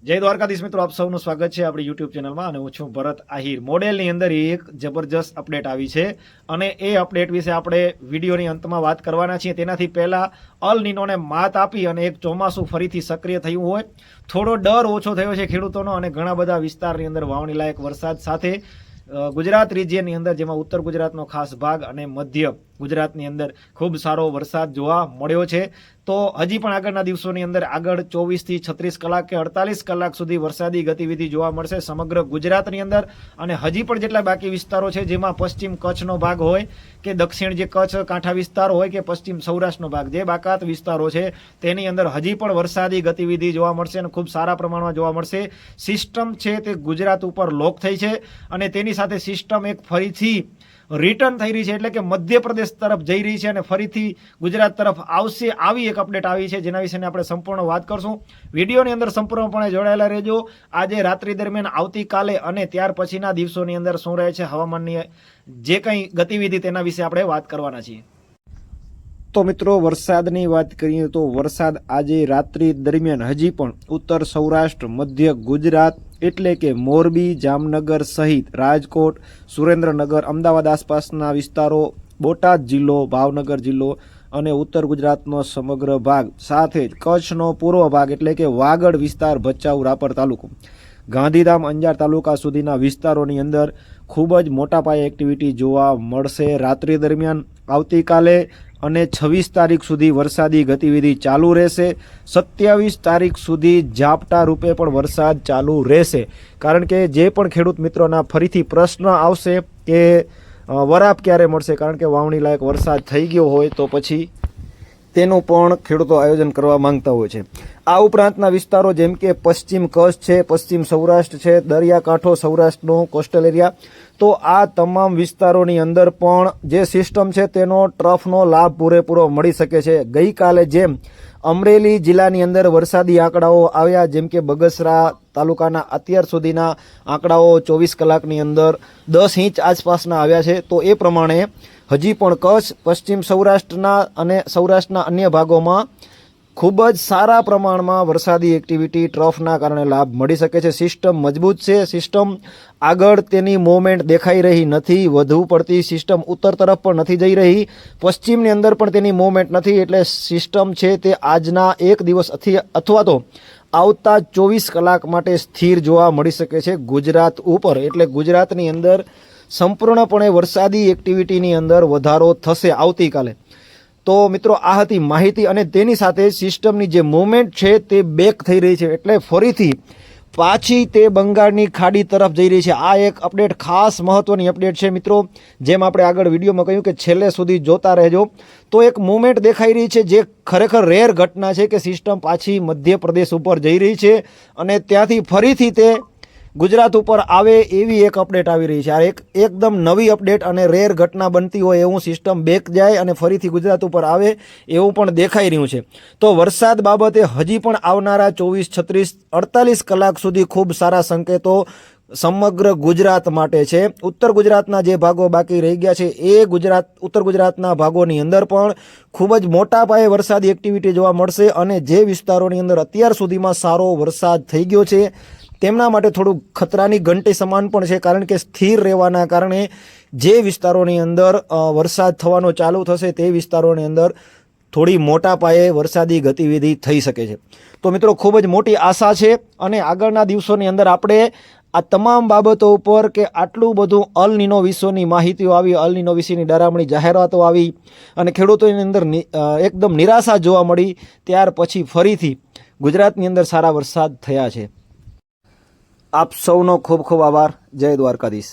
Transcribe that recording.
જય દ્વારકાધીશ મિત્રો, આપ સૌનું સ્વાગત છે આપણી યુટ્યુબ ચેનલમાં અને હું છું ભરત આહિર। મોડેલની અંદર એક જબરજસ્ત અપડેટ આવી છે અને એ અપડેટ વિશે આપણે વિડીયોની અંતમાં વાત કરવાના છીએ। તેનાથી પહેલાં અલ નીનોને માત આપી અને એક ચોમાસું ફરીથી સક્રિય થયું હોય, થોડો ડર ઓછો થયો છે ખેડૂતોનો અને ઘણા બધા વિસ્તારની અંદર વાવણી લાયક વરસાદ સાથે ગુજરાત રિજિયનની અંદર, જેમાં ઉત્તર ગુજરાતનો ખાસ ભાગ અને મધ્ય ગુજરાતની અંદર ખૂબ સારો વરસાદ જોવા મળ્યો છે। તો હજી પણ આગળના દિવસોની અંદર આગળ 24 થી 36 કલાક કે 48 કલાક સુધી વરસાદી ગતિવિધિ જોવા મળશે સમગ્ર ગુજરાતની અંદર। અને હજી પણ જેટલા બાકી વિસ્તારો છે, જેમાં પશ્ચિમ કચ્છનો ભાગ હોય કે દક્ષિણ જે કચ્છ કાંઠા વિસ્તાર હોય કે પશ્ચિમ સૌરાષ્ટ્રનો ભાગ, જે બાકાત વિસ્તારો છે તેની અંદર હજી પણ વરસાદી ગતિવિધિ જોવા મળશે અને ખૂબ સારા પ્રમાણમાં જોવા મળશે। સિસ્ટમ છે તે ગુજરાત ઉપર લોક થઈ છે અને તેની સાથે સિસ્ટમ એક ફરીથી રિટર્ન થઈ રહી છે, એટલે કે મધ્યપ્રદેશ તરફ જઈ રહી છે અને ફરીથી ગુજરાત તરફ આવશે। આવી એક અપડેટ આવી છે જેના વિશે આપણે સંપૂર્ણ વાત કરશું। વિડીયોની અંદર સંપૂર્ણપણે જોડાયેલા રહેજો। આજે રાત્રિ દરમિયાન, આવતીકાલે અને ત્યાર પછીના દિવસોની અંદર શું રહે છે હવામાનની જે કંઈ ગતિવિધિ તેના વિશે આપણે વાત કરવાના છીએ। તો મિત્રો, વરસાદની વાત કરીએ તો વરસાદ આજે રાત્રિ દરમિયાન હજી પણ ઉત્તર સૌરાષ્ટ્ર, મધ્ય ગુજરાત એટલે કે મોરબી, જામનગર સહિત રાજકોટ, સુરેન્દ્રનગર, અમદાવાદ આસપાસના વિસ્તારો, બોટાદ જિલ્લો, ભાવનગર જિલ્લો અને ઉત્તર ગુજરાતનો સમગ્ર ભાગ સાથે જ કચ્છનો પૂર્વ ભાગ એટલે કે વાગડ વિસ્તાર, ભચાઉ, રાપર તાલુકો, ગાંધીધામ, અંજાર તાલુકા સુધીના વિસ્તારોની અંદર ખૂબ જ મોટા પાયે એક્ટિવિટી જોવા મળશે રાત્રિ દરમિયાન। આવતીકાલે અને 26 તારીખ સુધી વરસાદી ગતિવિધિ ચાલુ રહેશે। 27 તારીખ સુધી ઝાપટા રૂપે પણ વરસાદ ચાલુ રહેશે, કારણ કે જે પણ ખેડૂત મિત્રોના ફરીથી પ્રશ્ન આવશે કે વરાપ ક્યારે મળશે, કારણ કે વાવણી લાયક વરસાદ થઈ ગયો હોય તો પછી તેનું પણ ખેડૂતો આયોજન કરવા માંગતા હોય છે। આ ઉપરાંતના વિસ્તારો જેમ કે પશ્ચિમ કચ્છ છે, પશ્ચિમ સૌરાષ્ટ્ર છે, દરિયાકાંઠો સૌરાષ્ટ્રનો કોસ્ટલ એરિયા, તો આ તમામ વિસ્તારોની અંદર પણ જે સિસ્ટમ છે તેનો ટ્રફનો લાભ પૂરેપૂરો મળી શકે છે। ગઈકાલે જેમ અમરેલી જિલ્લાની અંદર વરસાદી આંકડાઓ આવ્યા, જેમ કે બગસરા તાલુકાના અત્યાર સુધીના આંકડાઓ 24 કલાકની અંદર 10 ઇંચ આસપાસના આવ્યા છે, તો એ પ્રમાણે હજી પણ કચ્છ, પશ્ચિમ સૌરાષ્ટ્રના અને સૌરાષ્ટ્રના અન્ય ભાગોમાં ખૂબ જ સારા પ્રમાણમાં વરસાદી એક્ટિવિટી ટ્રફના કારણે લાભ મળી શકે છે। સિસ્ટમ મજબૂત છે, સિસ્ટમ આગળ તેની મૂવમેન્ટ દેખાઈ રહી નથી, વધુ પડતી સિસ્ટમ ઉત્તર તરફ પણ નથી જઈ રહી, પશ્ચિમની અંદર પણ તેની મૂવમેન્ટ નથી, એટલે સિસ્ટમ છે તે આજના એક દિવસ અથવા તો આવતા 24 કલાક માટે સ્થિર જોવા મળી શકે છે ગુજરાત ઉપર। એટલે ગુજરાતની અંદર સંપૂર્ણપણે વરસાદી એક્ટિવિટીની અંદર વધારો થશે આવતીકાલે। તો મિત્રો, આ હતી માહિતી અને તેની સાથે સિસ્ટમની જે મૂવમેન્ટ છે તે બેક થઈ રહી છે, એટલે ફરીથી પાછી તે બંગાળની ખાડી તરફ જઈ રહી છે। આ એક અપડેટ ખાસ મહત્વની અપડેટ છે મિત્રો, જેમ આપણે આગળ વિડીયોમાં કહ્યું કે છેલ્લે સુધી જોતા રહેજો। તો એક મૂવમેન્ટ દેખાઈ રહી છે જે ખરેખર રેર ઘટના છે કે સિસ્ટમ પાછી મધ્યપ્રદેશ ઉપર જઈ રહી છે અને ત્યાંથી ફરીથી તે ગુજરાત ઉપર આવે એવી એક અપડેટ આવી રહી છે। આ એકદમ નવી અપડેટ અને રેર ઘટના બનતી હોય એવું સિસ્ટમ બેક જાય અને ફરીથી ગુજરાત ઉપર આવે એવું પણ દેખાઈ રહ્યું છે। તો વરસાદ બાબતે હજી પણ આવનારા 24, 36, 48 કલાક સુધી ખૂબ સારા સંકેતો સમગ્ર ગુજરાત માટે છે। ઉત્તર ગુજરાતના જે ભાગો બાકી રહી ગયા છે એ ઉત્તર ગુજરાતના ભાગોની અંદર પણ ખૂબ જ મોટા પાયે વરસાદી એક્ટિવિટી જોવા મળશે અને જે વિસ્તારોની અંદર અત્યાર સુધીમાં સારો વરસાદ થઈ ગયો છે તેમના માટે થોડું ખતરાની ઘંટી સમાન પણ છે, કારણ કે સ્થિર રહેવાના કારણે જે વિસ્તારોની અંદર વરસાદ થવાનો ચાલુ થશે તે વિસ્તારોની અંદર થોડી મોટા પાયે વરસાદી ગતિવિધિ થઈ શકે છે। તો મિત્રો, ખૂબ જ મોટી આશા છે અને આગળના દિવસોની અંદર આપણે આ તમામ બાબતો ઉપર કે આટલું બધું અલ નીનો વિશેની માહિતીઓ આવી, અલ નીનો વિશેની ડરામણી જાહેરાતો આવી અને ખેડૂતોની અંદર એકદમ નિરાશા જોવા મળી, ત્યાર પછી ફરીથી ગુજરાતની અંદર સારા વરસાદ થયા છે। આપ સૌનો ખૂબ ખૂબ આભાર। જય દ્વારકાધીશ।